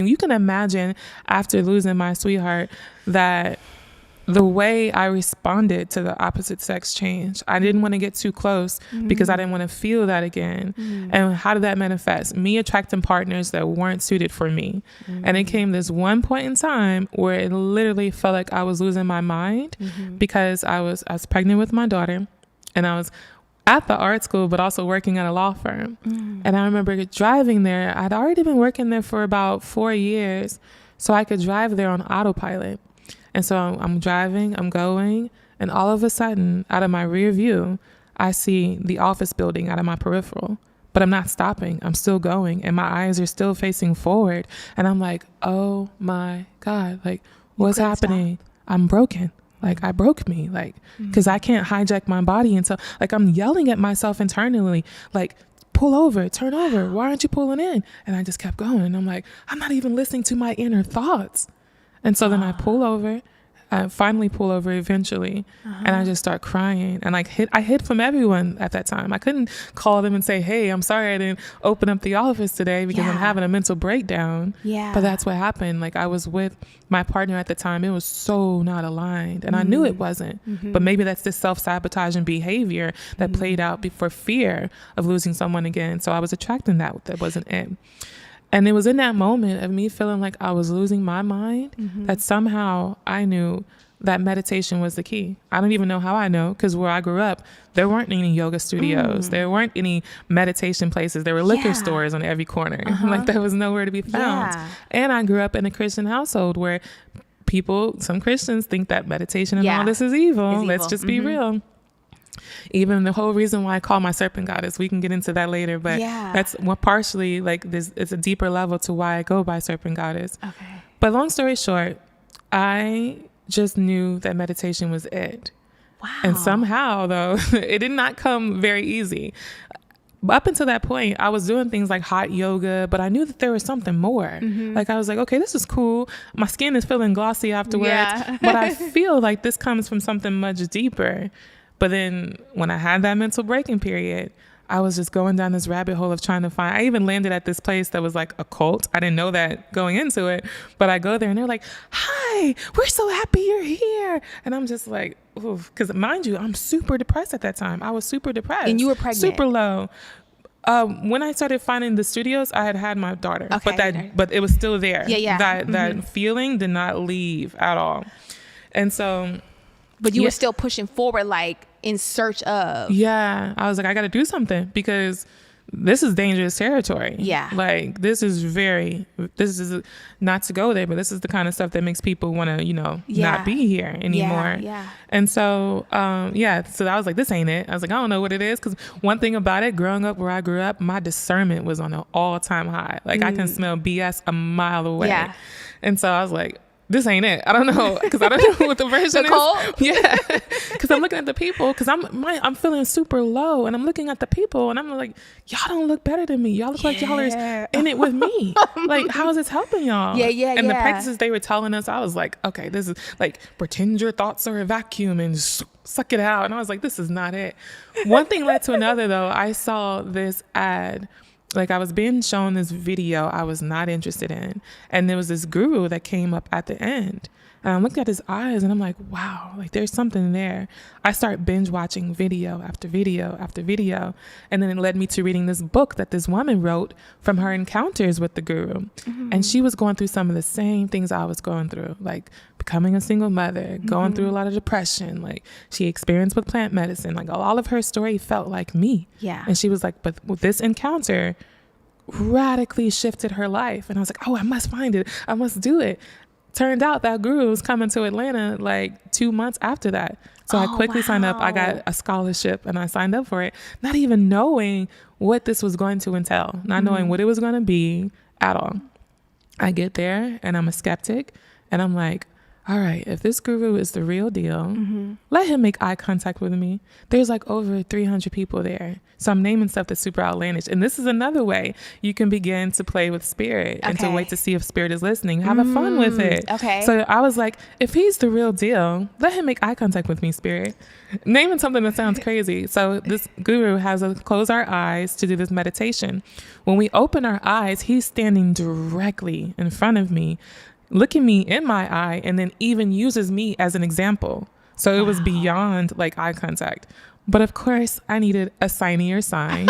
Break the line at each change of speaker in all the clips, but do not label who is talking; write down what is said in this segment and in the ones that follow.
You can imagine after losing my sweetheart that the way I responded to the opposite sex changed. I didn't want to get too close because I didn't want to feel that again. And how did that manifest? Me attracting partners that weren't suited for me. And it came this one point in time where it literally felt like I was losing my mind because I was pregnant with my daughter, and I was at the art school, but also working at a law firm. And I remember driving there. I'd already been working there for about 4 years, so I could drive there on autopilot. And so I'm driving, I'm going, and all of a sudden, out of my rear view, I see the office building out of my peripheral. But I'm not stopping. I'm still going, and my eyes are still facing forward. And I'm like, oh my God, like, what's happening? I'm broken. Like, I broke me, like, because I can't hijack my body until, like, I'm yelling at myself internally, like, pull over, turn over. Why aren't you pulling in? And I just kept going. And I'm like, I'm not even listening to my inner thoughts. And so then I pull over, I finally pull over eventually, and I just start crying. And I hid from everyone at that time. I couldn't call them and say, hey, I'm sorry I didn't open up the office today because I'm having a mental breakdown. But that's what happened. Like, I was with my partner at the time. It was so not aligned. And I knew it wasn't. But maybe that's this self-sabotaging behavior that played out for fear of losing someone again. So I was attracting that wasn't it. And it was in that moment of me feeling like I was losing my mind that somehow I knew that meditation was the key. I don't even know how I know, because where I grew up, there weren't any yoga studios. There weren't any meditation places. There were liquor stores on every corner. Like, there was nowhere to be found. And I grew up in a Christian household where some Christians think that meditation and all this is evil. Let's just be real. Even the whole reason why I call my serpent goddess, we can get into that later, but that's what partially, like, it's a deeper level to why I go by serpent goddess. But long story short, I just knew that meditation was it. And somehow, though, it did not come very easy. Up until that point, I was doing things like hot yoga, but I knew that there was something more. Like, I was like, okay, this is cool. My skin is feeling glossy afterwards, but I feel like this comes from something much deeper. But then when I had that mental breaking period, I was just going down this rabbit hole of trying to find, I even landed at this place that was like a cult. I didn't know that going into it, but I go there and they're like, hi, we're so happy you're here. And I'm just like, oof. Because mind you, I'm super depressed at that time. I was super depressed.
And you were pregnant.
Super low. When I started finding the studios, I had my daughter, but it was still there. That feeling did not leave at all. And so,
but you were still pushing forward, like, in search of.
I was like, I got to do something because this is dangerous territory. Like, this is not to go there, but this is the kind of stuff that makes people want to, not be here anymore. And so, so I was like, this ain't it. I was like, I don't know what it is. Because one thing about it, growing up where I grew up, my discernment was on an all-time high. Like, I can smell BS a mile away. And so I was like, this ain't it. I don't know, because I don't know what the version is. Because I'm looking at the people, because I'm feeling super low, and I'm looking at the people, and I'm like, y'all don't look better than me. Y'all look like y'all are in it with me. Like, how is this helping y'all? And the practices they were telling us, I was like, okay, this is like, pretend your thoughts are a vacuum and suck it out. And I was like, this is not it. One thing led to another, though. I saw this ad. Like, I was being shown this video I was not interested in. And there was this guru that came up at the end. And I looked at his eyes and I'm like, wow, like, there's something there. I start binge watching video after video after video. And then it led me to reading this book that this woman wrote from her encounters with the guru. And she was going through some of the same things I was going through, like becoming a single mother, going through a lot of depression. Like, she experienced with plant medicine. Like, all of her story felt like me. And she was like, but with this encounter radically shifted her life. And I was like, oh, I must find it. I must do it. Turned out that guru was coming to Atlanta like 2 months after that. So I quickly signed up. I got a scholarship and I signed up for it, not even knowing what this was going to entail, not knowing what it was going to be at all. I get there and I'm a skeptic and I'm like, all right, if this guru is the real deal, let him make eye contact with me. There's like over 300 people there. So I'm naming stuff that's super outlandish. And this is another way you can begin to play with spirit and to wait to see if spirit is listening. Have a fun with it.
Okay.
So I was like, if he's the real deal, let him make eye contact with me, spirit. Naming something that sounds crazy. So this guru has us close our eyes to do this meditation. When we open our eyes, he's standing directly in front of me, looking me in my eye, and then even uses me as an example. So it was beyond like eye contact. But of course, I needed a signier sign.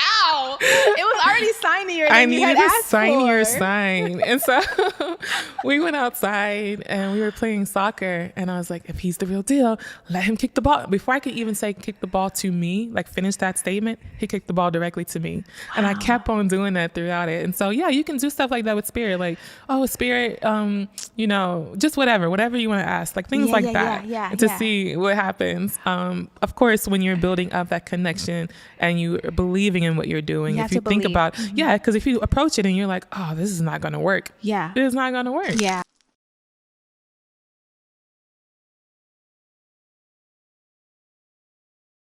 Ow! It was already signier than you had asked for. I needed a signier
sign. And so we went outside and we were playing soccer. And I was like, if he's the real deal, let him kick the ball. Before I could even say kick the ball to me, like finish that statement, he kicked the ball directly to me. Wow. And I kept on doing that throughout it. And so, yeah, you can do stuff like that with spirit. Like, oh, spirit, you know, just whatever you want to ask. Like things that. To see what happens. Of course, when you're building up that connection and you're believing in what you're doing, if you think about, because if you approach it and you're like, oh, this is not going to work. Yeah. It's not going to work.
Yeah.